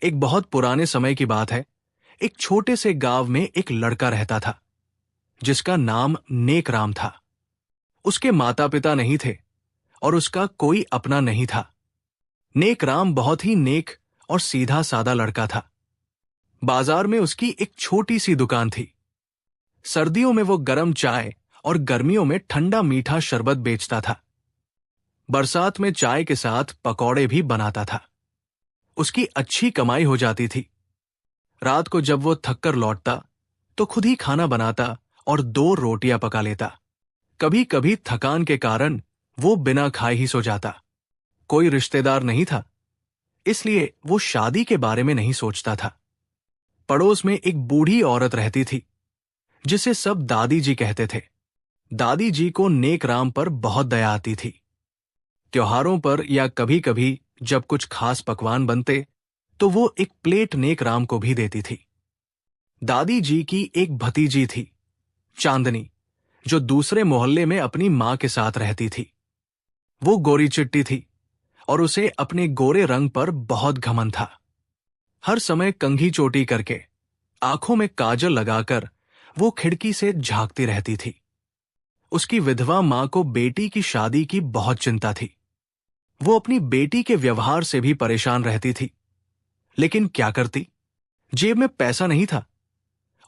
एक बहुत पुराने समय की बात है। एक छोटे से गांव में एक लड़का रहता था जिसका नाम नेकराम था। उसके माता पिता नहीं थे और उसका कोई अपना नहीं था। नेकराम बहुत ही नेक और सीधा सादा लड़का था। बाजार में उसकी एक छोटी सी दुकान थी। सर्दियों में वो गर्म चाय और गर्मियों में ठंडा मीठा शरबत बेचता था। बरसात में चाय के साथ पकौड़े भी बनाता था। उसकी अच्छी कमाई हो जाती थी। रात को जब वो थककर लौटता तो खुद ही खाना बनाता और 2 रोटियां पका लेता। कभी कभी थकान के कारण वो बिना खाए ही सो जाता। कोई रिश्तेदार नहीं था, इसलिए वो शादी के बारे में नहीं सोचता था। पड़ोस में एक बूढ़ी औरत रहती थी जिसे सब दादी जी कहते थे। दादी जी को नेकराम पर बहुत दया आती थी। त्योहारों पर या कभी कभी जब कुछ खास पकवान बनते तो वो एक प्लेट नेकराम को भी देती थी। दादी जी की एक भतीजी थी, चांदनी, जो दूसरे मोहल्ले में अपनी मां के साथ रहती थी। वो गोरी चिट्टी थी और उसे अपने गोरे रंग पर बहुत घमंड था। हर समय कंघी चोटी करके, आंखों में काजल लगाकर वो खिड़की से झांकती रहती थी। उसकी विधवा मां को बेटी की शादी की बहुत चिंता थी। वो अपनी बेटी के व्यवहार से भी परेशान रहती थी, लेकिन क्या करती, जेब में पैसा नहीं था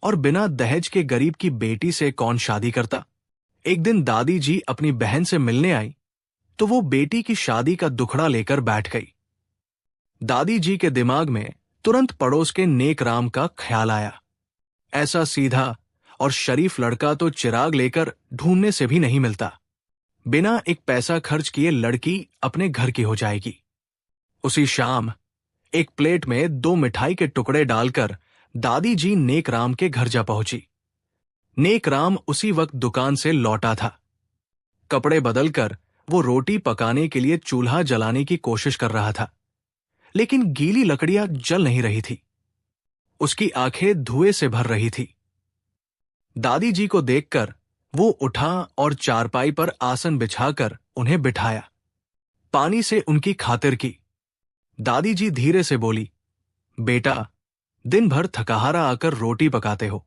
और बिना दहेज के गरीब की बेटी से कौन शादी करता। एक दिन दादी जी अपनी बहन से मिलने आई तो वो बेटी की शादी का दुखड़ा लेकर बैठ गई। दादी जी के दिमाग में तुरंत पड़ोस के नेकराम का ख्याल आया। ऐसा सीधा और शरीफ लड़का तो चिराग लेकर ढूंढने से भी नहीं मिलता। बिना एक पैसा खर्च किए लड़की अपने घर की हो जाएगी। उसी शाम एक प्लेट में 2 मिठाई के टुकड़े डालकर दादी जी नेकराम के घर जा पहुंची। नेकराम उसी वक्त दुकान से लौटा था। कपड़े बदलकर वो रोटी पकाने के लिए चूल्हा जलाने की कोशिश कर रहा था, लेकिन गीली लकड़ियां जल नहीं रही थी। उसकी आंखें धुएं से भर रही थी। दादी जी को देखकर वो उठा और चारपाई पर आसन बिछाकर उन्हें बिठाया। पानी से उनकी खातिर की। दादी जी धीरे से बोली, बेटा, दिन भर थकाहारा आकर रोटी पकाते हो।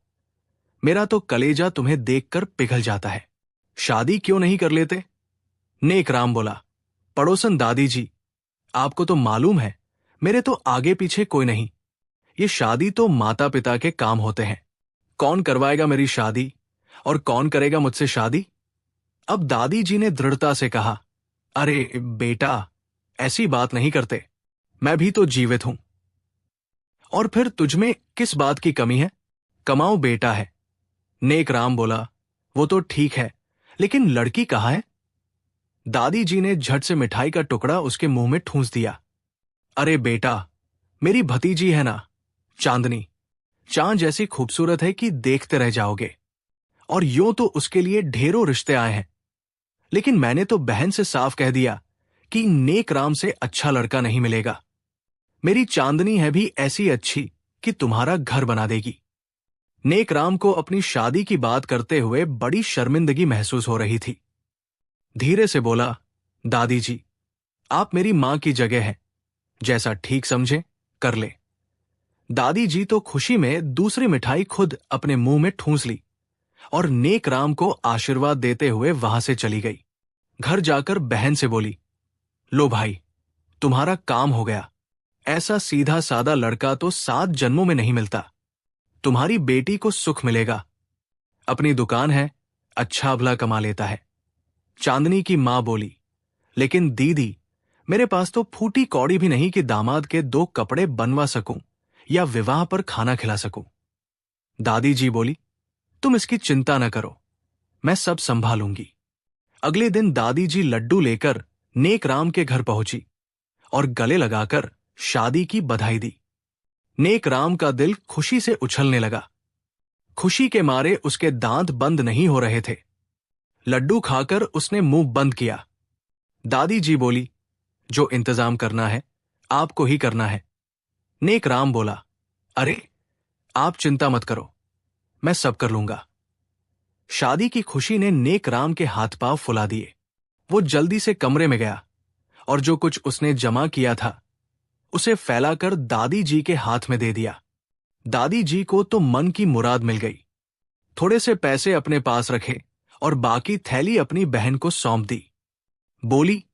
मेरा तो कलेजा तुम्हें देखकर पिघल जाता है। शादी क्यों नहीं कर लेते? नेकराम बोला, पड़ोसन दादी जी, आपको तो मालूम है मेरे तो आगे पीछे कोई नहीं। ये शादी तो माता पिता के काम होते हैं। कौन करवाएगा मेरी शादी और कौन करेगा मुझसे शादी? अब दादी जी ने दृढ़ता से कहा, अरे बेटा, ऐसी बात नहीं करते। मैं भी तो जीवित हूं। और फिर तुझमें किस बात की कमी है? कमाओ बेटा है। नेकराम बोला, वो तो ठीक है, लेकिन लड़की कहाँ है? दादी जी ने झट से मिठाई का टुकड़ा उसके मुंह में ठूंस दिया। अरे बेटा, मेरी भतीजी है ना, चांदनी। चांद जैसी खूबसूरत है कि देखते रह जाओगे। और यूं तो उसके लिए ढेरों रिश्ते आए हैं, लेकिन मैंने तो बहन से साफ कह दिया कि नेकराम से अच्छा लड़का नहीं मिलेगा। मेरी चांदनी है भी ऐसी अच्छी कि तुम्हारा घर बना देगी। नेकराम को अपनी शादी की बात करते हुए बड़ी शर्मिंदगी महसूस हो रही थी। धीरे से बोला, दादी जी, आप मेरी मां की जगह हैं। जैसा ठीक समझे कर ले। दादी जी तो खुशी में दूसरी मिठाई खुद अपने मुंह में ठूंस ली और नेकराम को आशीर्वाद देते हुए वहां से चली गई। घर जाकर बहन से बोली, लो भाई, तुम्हारा काम हो गया। ऐसा सीधा सादा लड़का तो 7 जन्मों में नहीं मिलता। तुम्हारी बेटी को सुख मिलेगा। अपनी दुकान है, अच्छा भला कमा लेता है। चांदनी की मां बोली, लेकिन दीदी, मेरे पास तो फूटी कौड़ी भी नहीं कि दामाद के 2 कपड़े बनवा सकूं या विवाह पर खाना खिला सकूं। दादी जी बोली, तुम इसकी चिंता न करो, मैं सब संभालूंगी। अगले दिन दादी जी लड्डू लेकर नेकराम के घर पहुंची और गले लगाकर शादी की बधाई दी। नेकराम का दिल खुशी से उछलने लगा। खुशी के मारे उसके दांत बंद नहीं हो रहे थे। लड्डू खाकर उसने मुंह बंद किया। दादी जी बोली, जो इंतजाम करना है आपको ही करना है। नेकराम बोला, अरे आप चिंता मत करो, मैं सब कर लूंगा। शादी की खुशी ने नेकराम के हाथ पांव फुला दिए। वो जल्दी से कमरे में गया और जो कुछ उसने जमा किया था उसे फैलाकर दादी जी के हाथ में दे दिया। दादी जी को तो मन की मुराद मिल गई। थोड़े से पैसे अपने पास रखे और बाकी थैली अपनी बहन को सौंप दी। बोली,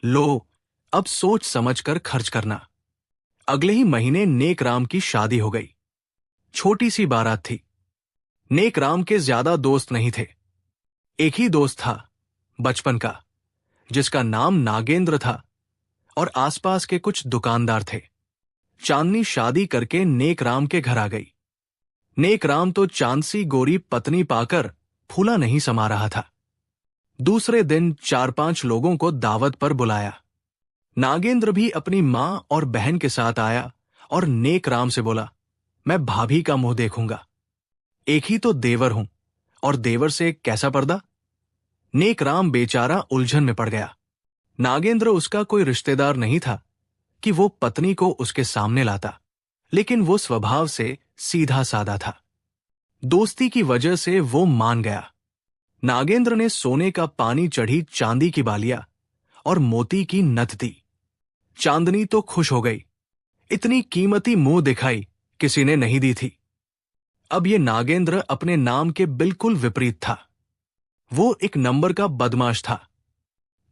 लो, अब सोच समझकर खर्च करना। अगले ही महीने नेकराम की शादी हो गई। छोटी सी बारात थी। नेकराम के ज्यादा दोस्त नहीं थे। एक ही दोस्त था, बचपन का, जिसका नाम नागेंद्र था, और आसपास के कुछ दुकानदार थे। चांदनी शादी करके नेकराम के घर आ गई। नेकराम तो चांद सी गोरी पत्नी पाकर फूला नहीं समा रहा था। दूसरे दिन 4-5 लोगों को दावत पर बुलाया। नागेंद्र भी अपनी मां और बहन के साथ आया और नेकराम से बोला, मैं भाभी का मुंह देखूंगा। एक ही तो देवर हूं, और देवर से कैसा पर्दा। नेकराम बेचारा उलझन में पड़ गया। नागेंद्र उसका कोई रिश्तेदार नहीं था कि वो पत्नी को उसके सामने लाता, लेकिन वो स्वभाव से सीधा साधा था। दोस्ती की वजह से वो मान गया। नागेंद्र ने सोने का पानी चढ़ी चांदी की बालियां और मोती की नथ दी। चांदनी तो खुश हो गई। इतनी कीमती मुंह दिखाई किसी ने नहीं दी थी। अब ये नागेंद्र अपने नाम के बिल्कुल विपरीत था। वो एक नंबर का बदमाश था।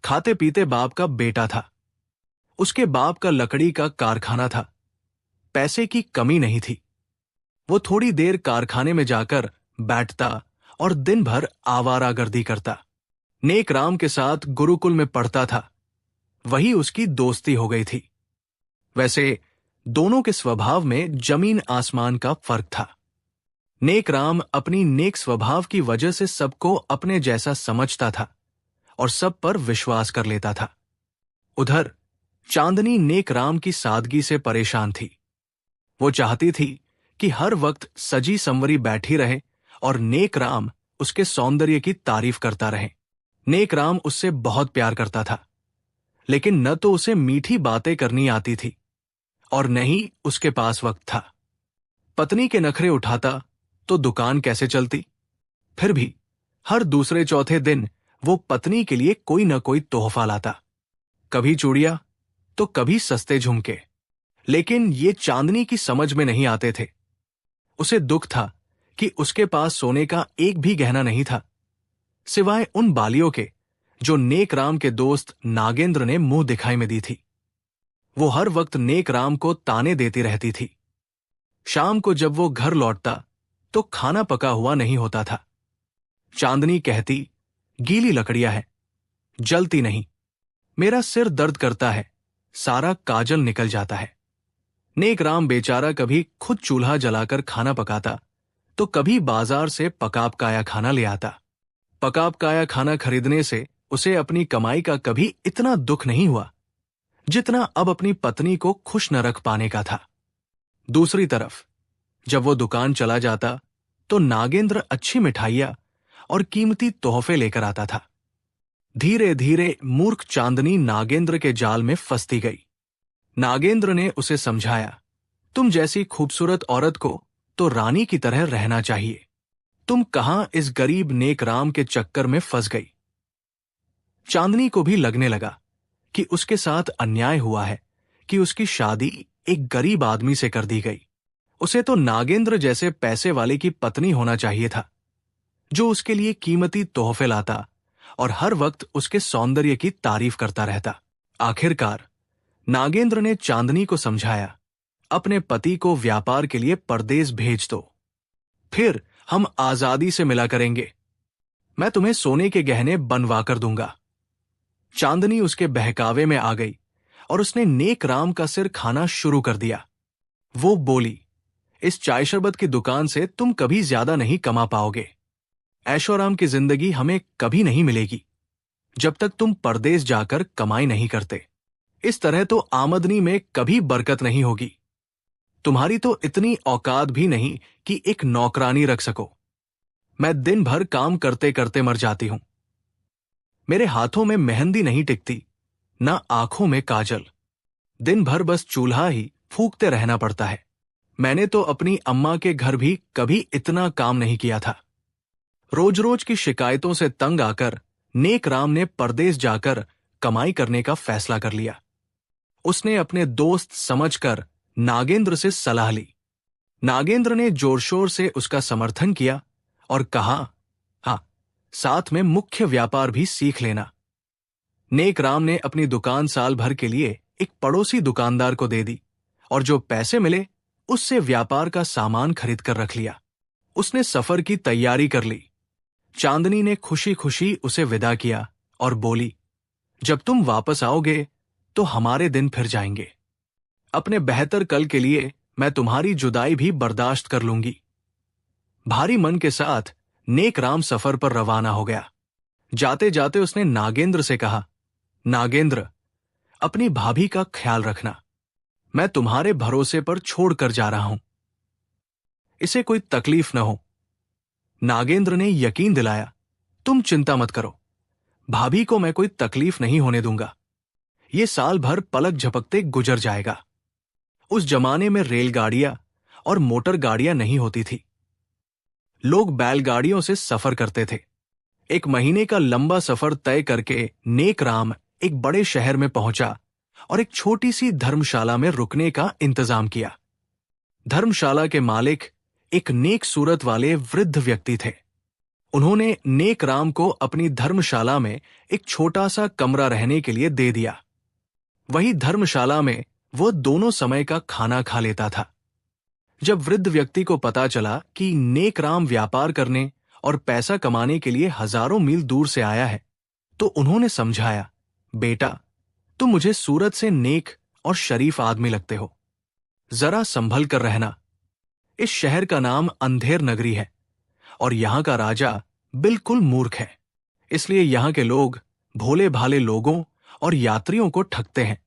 खाते पीते बाप का बेटा था। उसके बाप का लकड़ी का कारखाना था। पैसे की कमी नहीं थी। वो थोड़ी देर कारखाने में जाकर बैठता और दिन भर आवारागर्दी करता। नेकराम के साथ गुरुकुल में पढ़ता था। वही उसकी दोस्ती हो गई थी। वैसे दोनों के स्वभाव में जमीन आसमान का फर्क था। नेकराम अपनी नेक स्वभाव की वजह से सबको अपने जैसा समझता था और सब पर विश्वास कर लेता था। उधर चांदनी नेकराम की सादगी से परेशान थी। वो चाहती थी कि हर वक्त सजी संवरी बैठी रहे और नेकराम उसके सौंदर्य की तारीफ करता रहे। नेकराम उससे बहुत प्यार करता था, लेकिन न तो उसे मीठी बातें करनी आती थी और न ही उसके पास वक्त था। पत्नी के नखरे उठाता तो दुकान कैसे चलती। फिर भी हर दूसरे चौथे दिन वो पत्नी के लिए कोई न कोई तोहफा लाता, कभी चूड़ियां तो कभी सस्ते झुमके। लेकिन ये चांदनी की समझ में नहीं आते थे। उसे दुख था कि उसके पास सोने का एक भी गहना नहीं था, सिवाय उन बालियों के जो नेकराम के दोस्त नागेंद्र ने मुंह दिखाई में दी थी। वो हर वक्त नेकराम को ताने देती रहती थी। शाम को जब वो घर लौटता तो खाना पका हुआ नहीं होता था। चांदनी कहती, गीली लकड़ियां हैं, जलती नहीं, मेरा सिर दर्द करता है, सारा काजल निकल जाता है। नेकराम बेचारा कभी खुद चूल्हा जलाकर खाना पकाता तो कभी बाजार से पकापकाया खाना ले आता। पकापकाया खाना खरीदने से उसे अपनी कमाई का कभी इतना दुख नहीं हुआ जितना अब अपनी पत्नी को खुश न रख पाने का था। दूसरी तरफ जब वो दुकान चला जाता तो नागेंद्र अच्छी मिठाइयां और कीमती तोहफे लेकर आता था। धीरे धीरे मूर्ख चांदनी नागेंद्र के जाल में फंसती गई। नागेंद्र ने उसे समझाया, तुम जैसी खूबसूरत औरत को तो रानी की तरह रहना चाहिए। तुम कहां इस गरीब नेकराम के चक्कर में फंस गई। चांदनी को भी लगने लगा कि उसके साथ अन्याय हुआ है कि उसकी शादी एक गरीब आदमी से कर दी गई। उसे तो नागेंद्र जैसे पैसे वाले की पत्नी होना चाहिए था, जो उसके लिए कीमती तोहफे लाता और हर वक्त उसके सौंदर्य की तारीफ करता रहता। आखिरकार नागेंद्र ने चांदनी को समझाया, अपने पति को व्यापार के लिए परदेश भेज दो, फिर हम आजादी से मिला करेंगे। मैं तुम्हें सोने के गहने बनवा कर दूंगा। चांदनी उसके बहकावे में आ गई और उसने नेकराम का सिर खाना शुरू कर दिया। वो बोली, इस चाय शरबत की दुकान से तुम कभी ज्यादा नहीं कमा पाओगे। ऐशोआराम की जिंदगी हमें कभी नहीं मिलेगी जब तक तुम परदेश जाकर कमाई नहीं करते। इस तरह तो आमदनी में कभी बरकत नहीं होगी। तुम्हारी तो इतनी औकात भी नहीं कि एक नौकरानी रख सको। मैं दिन भर काम करते करते मर जाती हूं। मेरे हाथों में मेहंदी नहीं टिकती, न आंखों में काजल। दिन भर बस चूल्हा ही फूंकते रहना पड़ता है। मैंने तो अपनी अम्मा के घर भी कभी इतना काम नहीं किया था। रोज रोज की शिकायतों से तंग आकर नेकराम ने परदेश जाकर कमाई करने का फैसला कर लिया। उसने अपने दोस्त समझकर नागेंद्र से सलाह ली। नागेंद्र ने जोर शोर से उसका समर्थन किया और कहा, हाँ, साथ में मुख्य व्यापार भी सीख लेना। नेकराम ने अपनी दुकान साल भर के लिए एक पड़ोसी दुकानदार को दे दी और जो पैसे मिले उससे व्यापार का सामान खरीद कर रख लिया। उसने सफर की तैयारी कर ली। चांदनी ने खुशी खुशी उसे विदा किया और बोली, जब तुम वापस आओगे तो हमारे दिन फिर जाएंगे। अपने बेहतर कल के लिए मैं तुम्हारी जुदाई भी बर्दाश्त कर लूंगी। भारी मन के साथ नेकराम सफर पर रवाना हो गया। जाते जाते उसने नागेंद्र से कहा, नागेंद्र, अपनी भाभी का ख्याल रखना। मैं तुम्हारे भरोसे पर छोड़कर जा रहा हूं। इसे कोई तकलीफ न हो। नागेंद्र ने यकीन दिलाया, तुम चिंता मत करो, भाभी को मैं कोई तकलीफ नहीं होने दूंगा। ये साल भर पलक झपकते गुजर जाएगा। उस जमाने में रेलगाड़ियां और मोटर गाड़ियां नहीं होती थी। लोग बैलगाड़ियों से सफर करते थे। 1 महीने का लंबा सफर तय करके नेकराम एक बड़े शहर में पहुंचा और एक छोटी सी धर्मशाला में रुकने का इंतजाम किया। धर्मशाला के मालिक एक नेक सूरत वाले वृद्ध व्यक्ति थे। उन्होंने नेकराम को अपनी धर्मशाला में एक छोटा सा कमरा रहने के लिए दे दिया। वही धर्मशाला में वो दोनों समय का खाना खा लेता था। जब वृद्ध व्यक्ति को पता चला कि नेकराम व्यापार करने और पैसा कमाने के लिए हजारों मील दूर से आया है, तो उन्होंने समझाया, बेटा, तुम मुझे सूरत से नेक और शरीफ आदमी लगते हो, जरा संभल कर रहना। इस शहर का नाम अंधेर नगरी है और यहां का राजा बिल्कुल मूर्ख है, इसलिए यहां के लोग भोले भाले लोगों और यात्रियों को ठगते हैं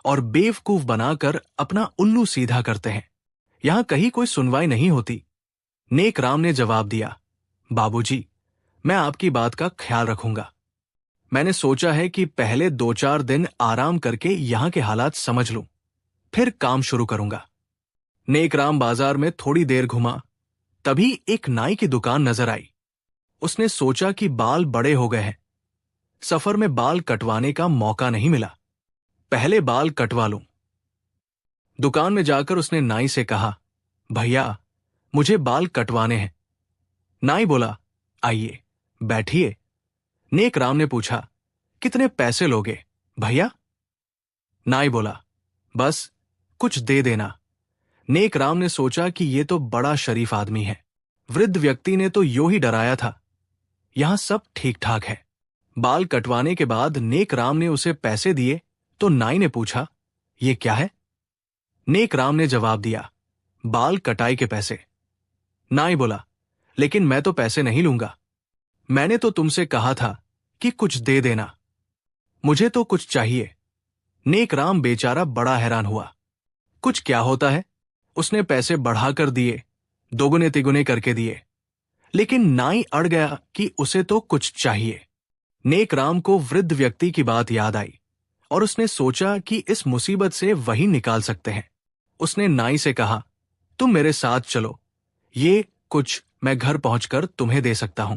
और बेवकूफ बनाकर अपना उल्लू सीधा करते हैं। यहां कहीं कोई सुनवाई नहीं होती। नेकराम ने जवाब दिया, बाबूजी, मैं आपकी बात का ख्याल रखूंगा। मैंने सोचा है कि पहले 2-4 दिन आराम करके यहां के हालात समझ लूं, फिर काम शुरू करूंगा। नेकराम बाजार में थोड़ी देर घुमा, तभी एक नाई की दुकान नजर आई। उसने सोचा कि बाल बड़े हो गए हैं, सफर में बाल कटवाने का मौका नहीं मिला, पहले बाल कटवा लूं। दुकान में जाकर उसने नाई से कहा, भैया, मुझे बाल कटवाने हैं। नाई बोला, आइए, बैठिए। नेकराम ने पूछा, कितने पैसे लोगे भैया? नाई बोला, बस कुछ दे देना। नेकराम ने सोचा कि ये तो बड़ा शरीफ आदमी है। वृद्ध व्यक्ति ने तो यूं ही डराया था। यहां सब ठीक ठाक है। बाल कटवाने के बाद नेकराम ने उसे पैसे दिए तो नाई ने पूछा, ये क्या है? नेकराम ने जवाब दिया, बाल कटाई के पैसे। नाई बोला, लेकिन मैं तो पैसे नहीं लूंगा। मैंने तो तुमसे कहा था कि कुछ दे देना। मुझे तो कुछ चाहिए। नेकराम बेचारा बड़ा हैरान हुआ। कुछ क्या होता है? उसने पैसे बढ़ाकर दिए, दोगुने तिगुने करके दिए, लेकिन नाई अड़ गया कि उसे तो कुछ चाहिए। नेकराम को वृद्ध व्यक्ति की बात याद आई और उसने सोचा कि इस मुसीबत से वही निकाल सकते हैं। उसने नाई से कहा, तुम मेरे साथ चलो, ये कुछ मैं घर पहुंचकर तुम्हें दे सकता हूं।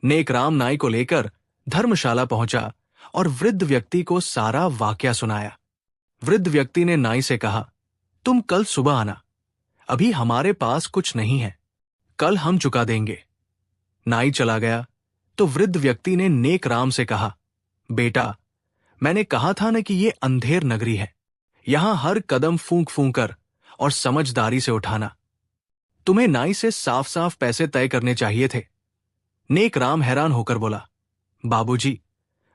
नेकराम नाई को लेकर धर्मशाला पहुंचा और वृद्ध व्यक्ति को सारा वाकया सुनाया। वृद्ध व्यक्ति ने नाई से कहा, तुम कल सुबह आना, अभी हमारे पास कुछ नहीं है, कल हम चुका देंगे। नाई चला गया तो वृद्ध व्यक्ति ने नेकराम से कहा, बेटा, मैंने कहा था ना कि ये अंधेर नगरी है, यहां हर कदम फूंक फूंक कर और समझदारी से उठाना। तुम्हें नाई से साफ साफ पैसे तय करने चाहिए थे। नेकराम हैरान होकर बोला, बाबूजी,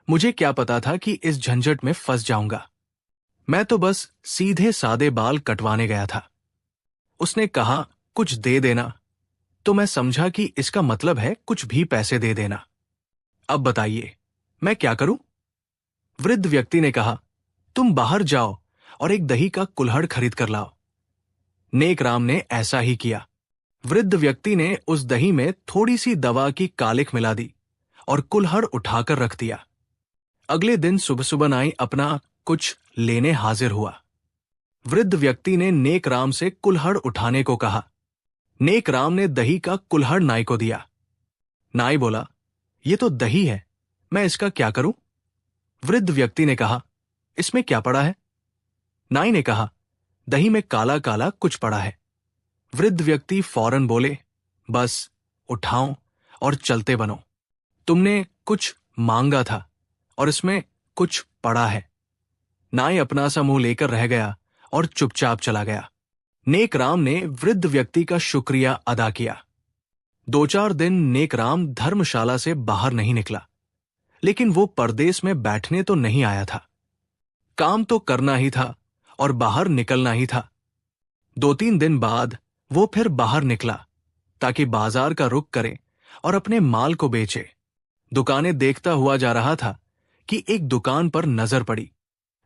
मुझे क्या पता था कि इस झंझट में फंस जाऊंगा। मैं तो बस सीधे सादे बाल कटवाने गया था। उसने कहा, कुछ दे देना, तो मैं समझा कि इसका मतलब है कुछ भी पैसे दे देना। अब बताइए, मैं क्या करूं? वृद्ध व्यक्ति ने कहा, तुम बाहर जाओ और एक दही का कुल्हड़ खरीद कर लाओ। नेकराम ने ऐसा ही किया। वृद्ध व्यक्ति ने उस दही में थोड़ी सी दवा की कालिख मिला दी और कुल्हड़ उठाकर रख दिया। अगले दिन सुबह सुबह नाई अपना कुछ लेने हाजिर हुआ। वृद्ध व्यक्ति ने नेकराम से कुल्हड़ उठाने को कहा। नेकराम ने दही का कुल्हड़ नाई को दिया। नाई बोला, ये तो दही है, मैं इसका क्या करूं? वृद्ध व्यक्ति ने कहा, इसमें क्या पड़ा है, नाई ने कहा, दही में काला काला कुछ पड़ा है। वृद्ध व्यक्ति फौरन बोले, बस उठाओ और चलते बनो। तुमने कुछ मांगा था और इसमें कुछ पड़ा है। नाई अपना सा मुंह लेकर रह गया और चुपचाप चला गया। नेकराम ने वृद्ध व्यक्ति का शुक्रिया अदा किया। 2-4 दिन नेकराम धर्मशाला से बाहर नहीं निकला, लेकिन वो परदेश में बैठने तो नहीं आया था। काम तो करना ही था और बाहर निकलना ही था। 2-3 दिन बाद वो फिर बाहर निकला ताकि बाजार का रुख करे और अपने माल को बेचे। दुकानें देखता हुआ जा रहा था कि एक दुकान पर नजर पड़ी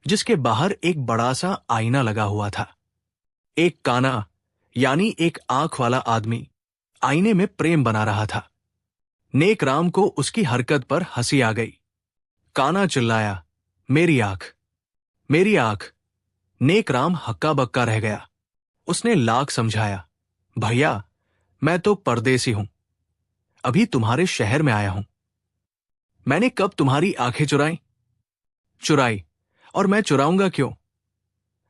जिसके बाहर एक बड़ा सा आईना लगा हुआ था। एक काना यानी एक आंख वाला आदमी आईने में प्रेम बना रहा था। नेकराम को उसकी हरकत पर हंसी आ गई। काना चिल्लाया, मेरी आंख, मेरी आंख। नेकराम हक्का बक्का रह गया। उसने लाख समझाया, भैया मैं तो परदेसी हूं, अभी तुम्हारे शहर में आया हूं। मैंने कब तुम्हारी आंखें चुराई, और मैं चुराऊंगा क्यों?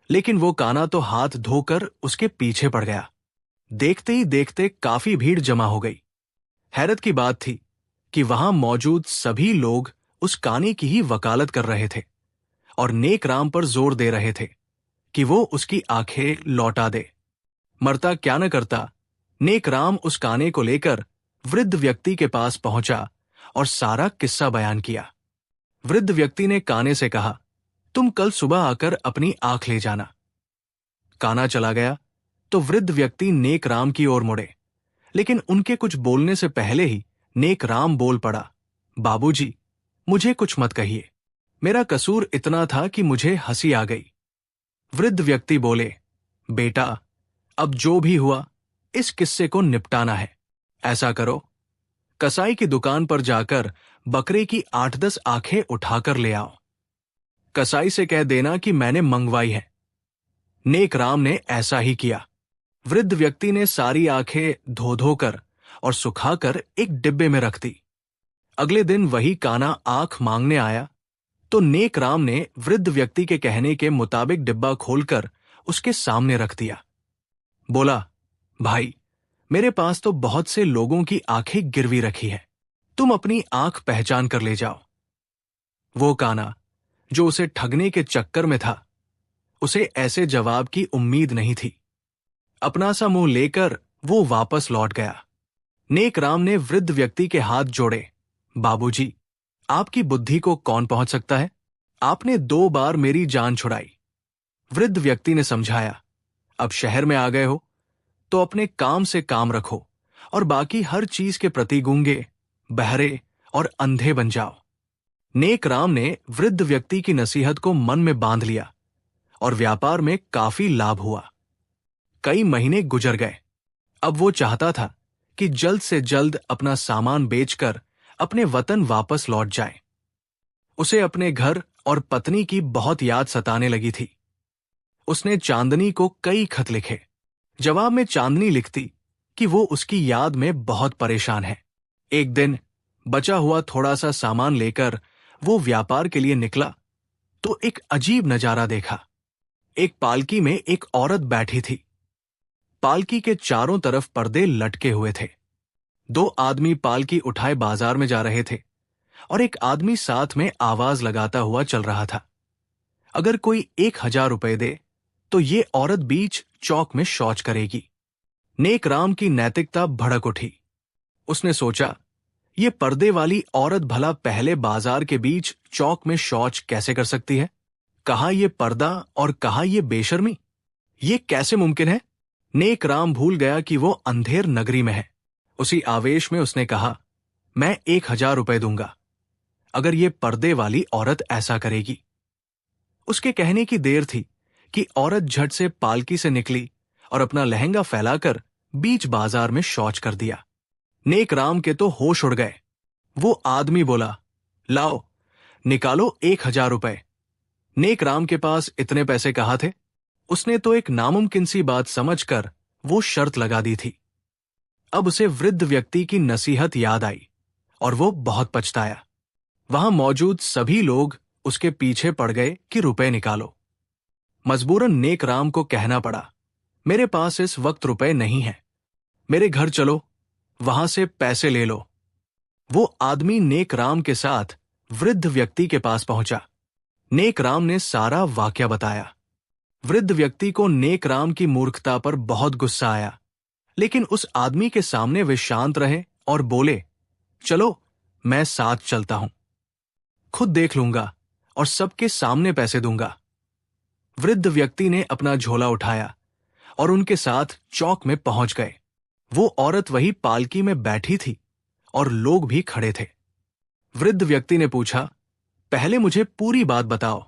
लेकिन वो काना तो हाथ धोकर उसके पीछे पड़ गया। देखते ही देखते काफी भीड़ जमा हो गई। हैरत की बात थी कि वहां मौजूद सभी लोग उस काने की ही वकालत कर रहे थे और नेकराम पर जोर दे रहे थे कि वो उसकी आंखें लौटा दे। मरता क्या न करता, नेकराम उस काने को लेकर वृद्ध व्यक्ति के पास पहुंचा और सारा किस्सा बयान किया। वृद्ध व्यक्ति ने काने से कहा, तुम कल सुबह आकर अपनी आंख ले जाना। काना चला गया तो वृद्ध व्यक्ति नेकराम की ओर मुड़े, लेकिन उनके कुछ बोलने से पहले ही नेकराम बोल पड़ा, बाबूजी, मुझे कुछ मत कहिए, मेरा कसूर इतना था कि मुझे हंसी आ गई। वृद्ध व्यक्ति बोले, बेटा, अब जो भी हुआ इस किस्से को निपटाना है। ऐसा करो, कसाई की दुकान पर जाकर बकरे की 8-10 आंखें उठाकर ले आओ। कसाई से कह देना कि मैंने मंगवाई है। नेकराम ने ऐसा ही किया। वृद्ध व्यक्ति ने सारी आंखें धो धोकर और सुखाकर एक डिब्बे में रख दी। अगले दिन वही काना आंख मांगने आया तो नेकराम ने वृद्ध व्यक्ति के कहने के मुताबिक डिब्बा खोलकर उसके सामने रख दिया। बोला, भाई, मेरे पास तो बहुत से लोगों की आंखें गिरवी रखी है, तुम अपनी आंख पहचान कर ले जाओ। वो काना जो उसे ठगने के चक्कर में था, उसे ऐसे जवाब की उम्मीद नहीं थी। अपना सा मुंह लेकर वो वापस लौट गया। नेकराम ने वृद्ध व्यक्ति के हाथ जोड़े, बाबूजी, आपकी बुद्धि को कौन पहुंच सकता है? आपने 2 बार मेरी जान छुड़ाई। वृद्ध व्यक्ति ने समझाया, अब शहर में आ गए हो तो अपने काम से काम रखो और बाकी हर चीज के प्रति गूंगे, बहरे और अंधे बन जाओ। नेकराम ने वृद्ध व्यक्ति की नसीहत को मन में बांध लिया और व्यापार में काफी लाभ हुआ। कई महीने गुजर गए। अब वो चाहता था कि जल्द से जल्द अपना सामान बेचकर अपने वतन वापस लौट जाए। उसे अपने घर और पत्नी की बहुत याद सताने लगी थी। उसने चांदनी को कई खत लिखे। जवाब में चांदनी लिखती कि वो उसकी याद में बहुत परेशान है। एक दिन बचा हुआ थोड़ा सा सामान लेकर वो व्यापार के लिए निकला तो एक अजीब नजारा देखा। एक पालकी में एक औरत बैठी थी। पालकी के चारों तरफ पर्दे लटके हुए थे। 2 आदमी पालकी उठाए बाजार में जा रहे थे और एक आदमी साथ में आवाज लगाता हुआ चल रहा था, अगर कोई 1000 रुपए दे तो ये औरत बीच चौक में शौच करेगी। नेकराम की नैतिकता भड़क उठी। उसने सोचा, ये पर्दे वाली औरत भला पहले बाजार के बीच चौक में शौच कैसे कर सकती है? कहाँ ये पर्दा और कहाँ ये बेशर्मी? ये कैसे मुमकिन है? नेकराम भूल गया कि वो अंधेर नगरी में है। उसी आवेश में उसने कहा, मैं 1000 रुपए दूंगा अगर ये पर्दे वाली औरत ऐसा करेगी। उसके कहने की देर थी कि औरत झट से पालकी से निकली और अपना लहंगा फैलाकर बीच बाजार में शौच कर दिया। नेकराम के तो होश उड़ गए। वो आदमी बोला, लाओ, निकालो 1000 रुपए। नेकराम के पास इतने पैसे कहाँ थे? उसने तो एक नामुमकिन सी बात समझकर वो शर्त लगा दी थी। अब उसे वृद्ध व्यक्ति की नसीहत याद आई और वो बहुत पछताया। वहां मौजूद सभी लोग उसके पीछे पड़ गए कि रुपए निकालो। मजबूरन नेक राम को कहना पड़ा, मेरे पास इस वक्त रुपए नहीं हैं, मेरे घर चलो, वहां से पैसे ले लो। वो आदमी नेक राम के साथ वृद्ध व्यक्ति के पास पहुंचा। नेक राम ने सारा वाकया बताया। वृद्ध व्यक्ति को नेक राम की मूर्खता पर बहुत गुस्सा आया, लेकिन उस आदमी के सामने वे शांत रहे और बोले, चलो मैं साथ चलता हूं, खुद देख लूंगा और सबके सामने पैसे दूंगा। वृद्ध व्यक्ति ने अपना झोला उठाया और उनके साथ चौक में पहुंच गए। वो औरत वही पालकी में बैठी थी और लोग भी खड़े थे। वृद्ध व्यक्ति ने पूछा, पहले मुझे पूरी बात बताओ,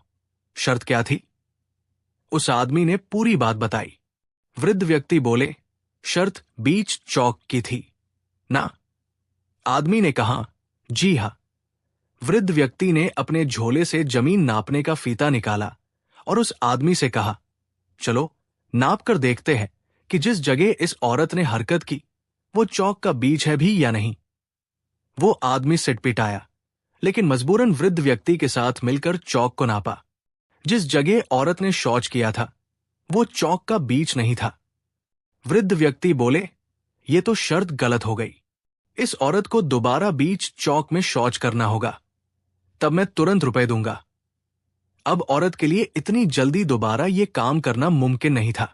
शर्त क्या थी? उस आदमी ने पूरी बात बताई। वृद्ध व्यक्ति बोले, शर्त बीच चौक की थी ना? आदमी ने कहा, जी हां। वृद्ध व्यक्ति ने अपने झोले से जमीन नापने का फीता निकाला और उस आदमी से कहा, चलो नाप कर देखते हैं कि जिस जगह इस औरत ने हरकत की वो चौक का बीच है भी या नहीं। वो आदमी सिटपिटाया, लेकिन मजबूरन वृद्ध व्यक्ति के साथ मिलकर चौक को नापा। जिस जगह औरत ने शौच किया था वो चौक का बीच नहीं था। वृद्ध व्यक्ति बोले, ये तो शर्त गलत हो गई, इस औरत को दोबारा बीच चौक में शौच करना होगा, तब मैं तुरंत रुपए दूंगा। अब औरत के लिए इतनी जल्दी दोबारा ये काम करना मुमकिन नहीं था,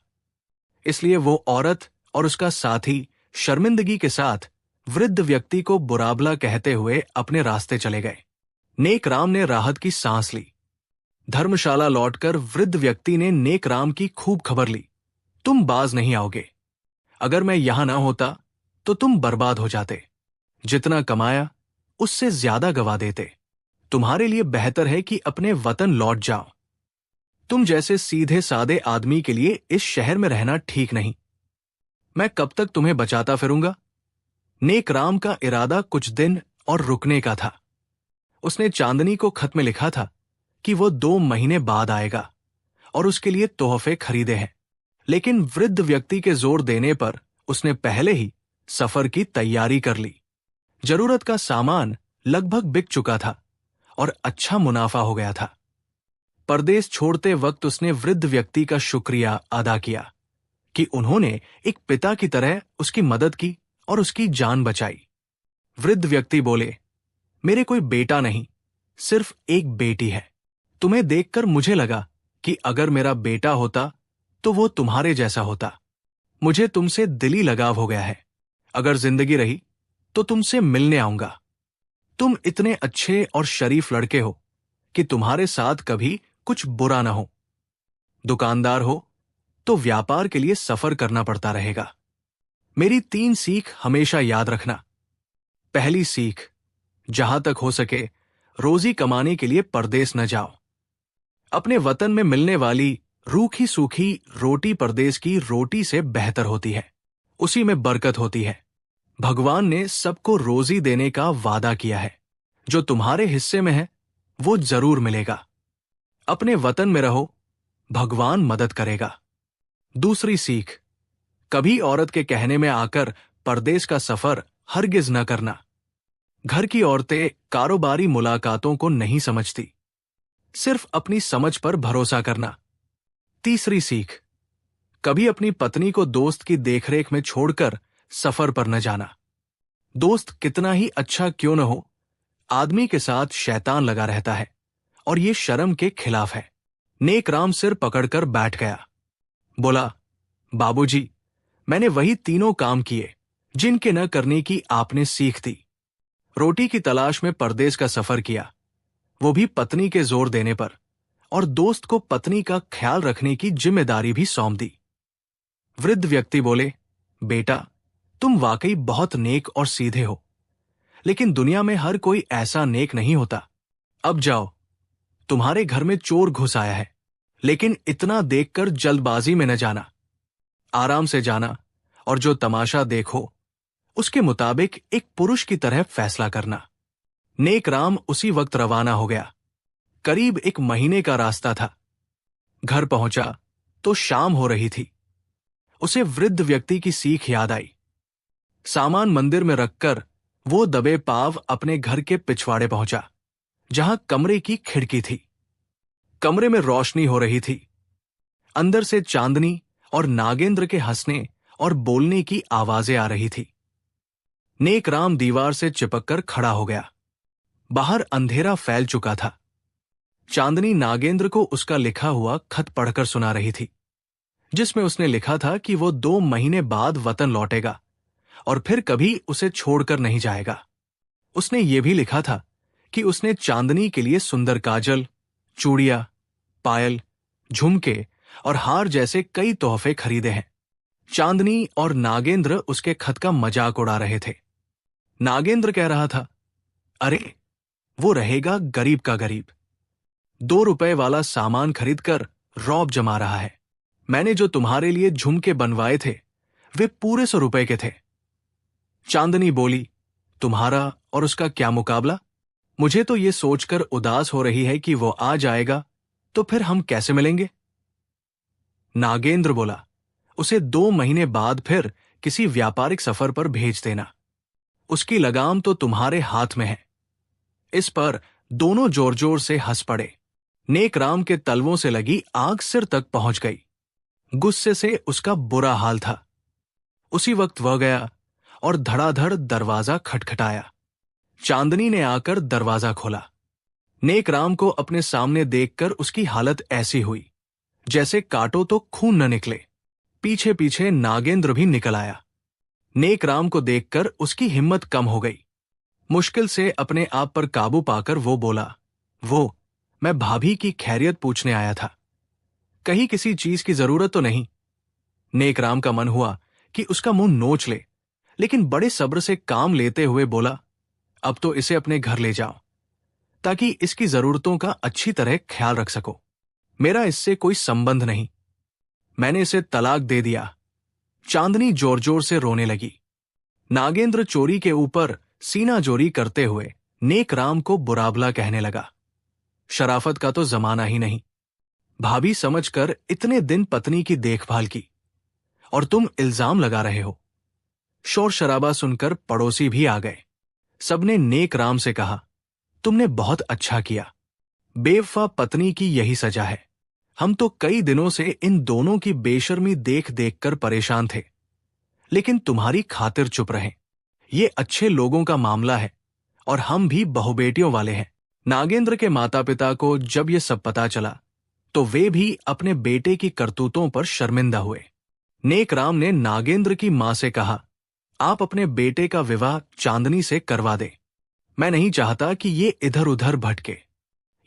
इसलिए वो औरत और उसका साथी शर्मिंदगी के साथ वृद्ध व्यक्ति को बुराबला कहते हुए अपने रास्ते चले गए। नेक राम ने राहत की सांस ली। धर्मशाला लौटकर वृद्ध व्यक्ति ने नेक राम की खूब खबर ली, तुम बाज नहीं आओगे, अगर मैं यहां ना होता तो तुम बर्बाद हो जाते, जितना कमाया उससे ज्यादा गवा देते, तुम्हारे लिए बेहतर है कि अपने वतन लौट जाओ, तुम जैसे सीधे सादे आदमी के लिए इस शहर में रहना ठीक नहीं, मैं कब तक तुम्हें बचाता फिरूंगा। नेक राम का इरादा कुछ दिन और रुकने का था। उसने चांदनी को खत में लिखा था कि वो 2 महीने बाद आएगा और उसके लिए तोहफे खरीदे हैं, लेकिन वृद्ध व्यक्ति के जोर देने पर उसने पहले ही सफर की तैयारी कर ली। जरूरत का सामान लगभग बिक चुका था और अच्छा मुनाफा हो गया था। परदेश छोड़ते वक्त उसने वृद्ध व्यक्ति का शुक्रिया अदा किया कि उन्होंने एक पिता की तरह उसकी मदद की और उसकी जान बचाई। वृद्ध व्यक्ति बोले, मेरे कोई बेटा नहीं, सिर्फ एक बेटी है। तुम्हें देखकर मुझे लगा कि अगर मेरा बेटा होता तो वो तुम्हारे जैसा होता। मुझे तुमसे दिली लगाव हो गया है, अगर जिंदगी रही तो तुमसे मिलने आऊंगा। तुम इतने अच्छे और शरीफ लड़के हो कि तुम्हारे साथ कभी कुछ बुरा ना हो। दुकानदार हो तो व्यापार के लिए सफर करना पड़ता रहेगा। मेरी 3 सीख हमेशा याद रखना। पहली सीख, जहां तक हो सके रोजी कमाने के लिए परदेश न जाओ। अपने वतन में मिलने वाली रूखी सूखी रोटी परदेश की रोटी से बेहतर होती है, उसी में बरकत होती है। भगवान ने सबको रोजी देने का वादा किया है, जो तुम्हारे हिस्से में है वो जरूर मिलेगा। अपने वतन में रहो, भगवान मदद करेगा। दूसरी सीख, कभी औरत के कहने में आकर परदेश का सफर हरगिज न करना। घर की औरतें कारोबारी मुलाकातों को नहीं समझती, सिर्फ अपनी समझ पर भरोसा करना। तीसरी सीख, कभी अपनी पत्नी को दोस्त की देखरेख में छोड़कर सफर पर न जाना। दोस्त कितना ही अच्छा क्यों न हो, आदमी के साथ शैतान लगा रहता है और ये शर्म के खिलाफ है। नेक राम सिर पकड़कर बैठ गया। बोला, बाबूजी, मैंने वही तीनों काम किए जिनके न करने की आपने सीख दी। रोटी की तलाश में परदेश का सफर किया, वो भी पत्नी के जोर देने पर, और दोस्त को पत्नी का ख्याल रखने की जिम्मेदारी भी सौंप दी। वृद्ध व्यक्ति बोले, बेटा, तुम वाकई बहुत नेक और सीधे हो, लेकिन दुनिया में हर कोई ऐसा नेक नहीं होता। अब जाओ, तुम्हारे घर में चोर घुस आया है, लेकिन इतना देखकर जल्दबाजी में न जाना। आराम से जाना और जो तमाशा देखो उसके मुताबिक एक पुरुष की तरह फैसला करना। नेक राम उसी वक्त रवाना हो गया। करीब 1 महीने का रास्ता था। घर पहुंचा तो शाम हो रही थी। उसे वृद्ध व्यक्ति की सीख याद आई। सामान मंदिर में रखकर वो दबे पांव अपने घर के पिछवाड़े पहुंचा, जहां कमरे की खिड़की थी। कमरे में रोशनी हो रही थी। अंदर से चांदनी और नागेंद्र के हंसने और बोलने की आवाजें आ रही थी। नेकराम दीवार से चिपककर खड़ा हो गया। बाहर अंधेरा फैल चुका था। चांदनी नागेंद्र को उसका लिखा हुआ खत पढ़कर सुना रही थी, जिसमें उसने लिखा था कि वो 2 महीने बाद वतन लौटेगा और फिर कभी उसे छोड़कर नहीं जाएगा। उसने ये भी लिखा था कि उसने चांदनी के लिए सुंदर काजल, चूड़ियां, पायल, झुमके और हार जैसे कई तोहफे खरीदे हैं। चांदनी और नागेंद्र उसके खत का मजाक उड़ा रहे थे। नागेंद्र कह रहा था, अरे वो रहेगा गरीब का गरीब, 2 रुपए वाला सामान खरीदकर रौब जमा रहा है। मैंने जो तुम्हारे लिए झुमके बनवाए थे वे पूरे 100 रुपए के थे। चांदनी बोली, तुम्हारा और उसका क्या मुकाबला? मुझे तो ये सोचकर उदास हो रही है कि वो आ जाएगा तो फिर हम कैसे मिलेंगे। नागेंद्र बोला, उसे 2 महीने बाद फिर किसी व्यापारिक सफर पर भेज देना। उसकी लगाम तो तुम्हारे हाथ में है। इस पर दोनों जोर जोर से हंस पड़े। नेकराम के तलवों से लगी आग सिर तक पहुंच गई। गुस्से से उसका बुरा हाल था। उसी वक्त वह गया और धड़ाधड़ दरवाजा खटखटाया। चांदनी ने आकर दरवाजा खोला। नेकराम को अपने सामने देखकर उसकी हालत ऐसी हुई जैसे काटो तो खून न निकले। पीछे पीछे नागेंद्र भी निकल आया। नेकराम को देखकर उसकी हिम्मत कम हो गई। मुश्किल से अपने आप पर काबू पाकर वो बोला, वो मैं भाभी की खैरियत पूछने आया था। कहीं किसी चीज की जरूरत तो नहीं? नेकराम का मन हुआ कि उसका मुंह नोच ले, लेकिन बड़े सब्र से काम लेते हुए बोला, अब तो इसे अपने घर ले जाओ ताकि इसकी जरूरतों का अच्छी तरह ख्याल रख सको। मेरा इससे कोई संबंध नहीं। मैंने इसे तलाक दे दिया। चांदनी जोर जोर से रोने लगी। नागेंद्र चोरी के ऊपर सीना जोरी करते हुए नेकराम को बुराबला कहने लगा। शराफत का तो जमाना ही नहीं। भाभी समझकर इतने दिन पत्नी की देखभाल की और तुम इल्जाम लगा रहे हो। शोर शराबा सुनकर पड़ोसी भी आ गए। सबने नेकराम से कहा, तुमने बहुत अच्छा किया। बेवफा पत्नी की यही सजा है। हम तो कई दिनों से इन दोनों की बेशर्मी देख देख कर परेशान थे, लेकिन तुम्हारी खातिर चुप रहे। ये अच्छे लोगों का मामला है और हम भी बहुबेटियों वाले हैं। नागेंद्र के माता पिता को जब ये सब पता चला तो वे भी अपने बेटे की करतूतों पर शर्मिंदा हुए। नेकराम ने नागेंद्र की मां से कहा, आप अपने बेटे का विवाह चांदनी से करवा दें। मैं नहीं चाहता कि ये इधर उधर भटके।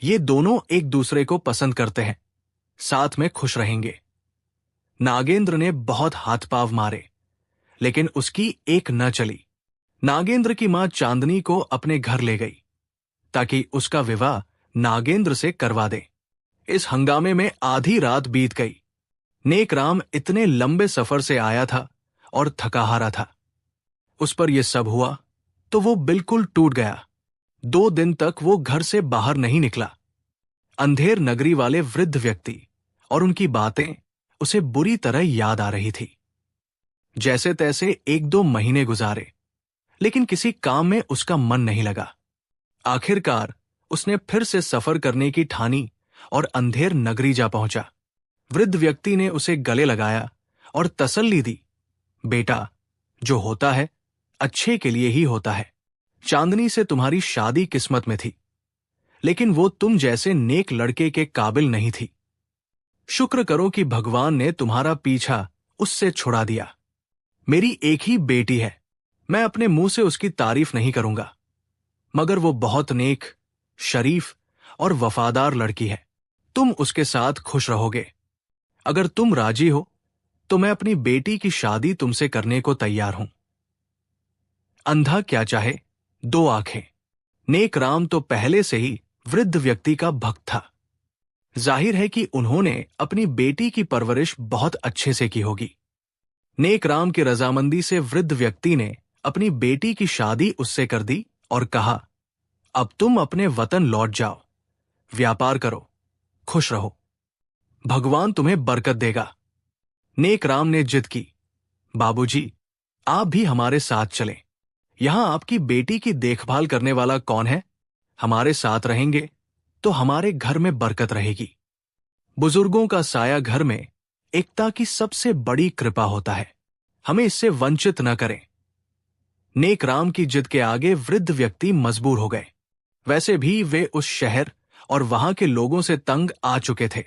ये दोनों एक दूसरे को पसंद करते हैं, साथ में खुश रहेंगे। नागेंद्र ने बहुत हाथ पांव मारे, लेकिन उसकी एक न चली। नागेंद्र की मां चांदनी को अपने घर ले गई ताकि उसका विवाह नागेंद्र से करवा दे। इस हंगामे में आधी रात बीत गई। नेकराम इतने लंबे सफर से आया था और थकाहारा था। उस पर यह सब हुआ तो वो बिल्कुल टूट गया। 2 दिन तक वो घर से बाहर नहीं निकला। अंधेर नगरी वाले वृद्ध व्यक्ति और उनकी बातें उसे बुरी तरह याद आ रही थी। जैसे तैसे 1-2 महीने गुजारे, लेकिन किसी काम में उसका मन नहीं लगा। आखिरकार उसने फिर से सफर करने की ठानी और अंधेर नगरी जा पहुंचा। वृद्ध व्यक्ति ने उसे गले लगाया और तसल्ली दी, बेटा, जो होता है अच्छे के लिए ही होता है। चांदनी से तुम्हारी शादी किस्मत में थी, लेकिन वो तुम जैसे नेक लड़के के काबिल नहीं थी। शुक्र करो कि भगवान ने तुम्हारा पीछा उससे छुड़ा दिया। मेरी एक ही बेटी है, मैं अपने मुंह से उसकी तारीफ नहीं करूंगा, मगर वो बहुत नेक, शरीफ और वफादार लड़की है। तुम उसके साथ खुश रहोगे। अगर तुम राजी हो तो मैं अपनी बेटी की शादी तुमसे करने को तैयार हूं। अंधा क्या चाहे, 2 आंखें। नेकराम तो पहले से ही वृद्ध व्यक्ति का भक्त था। जाहिर है कि उन्होंने अपनी बेटी की परवरिश बहुत अच्छे से की होगी। नेकराम की रजामंदी से वृद्ध व्यक्ति ने अपनी बेटी की शादी उससे कर दी और कहा, अब तुम अपने वतन लौट जाओ, व्यापार करो, खुश रहो, भगवान तुम्हें बरकत देगा। नेकराम ने जिद की, बाबूजी, आप भी हमारे साथ चलें। यहां आपकी बेटी की देखभाल करने वाला कौन है? हमारे साथ रहेंगे तो हमारे घर में बरकत रहेगी। बुजुर्गों का साया घर में एकता की सबसे बड़ी कृपा होता है। हमें इससे वंचित न करें। नेक राम की जिद के आगे वृद्ध व्यक्ति मजबूर हो गए। वैसे भी वे उस शहर और वहां के लोगों से तंग आ चुके थे।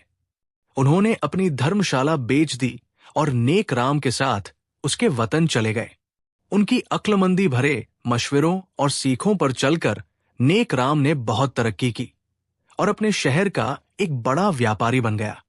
उन्होंने अपनी धर्मशाला बेच दी और नेक राम के साथ उसके वतन चले गए। उनकी अक्लमंदी भरे मशवरों और सीखों पर चलकर नेक राम ने बहुत तरक्की की और अपने शहर का एक बड़ा व्यापारी बन गया।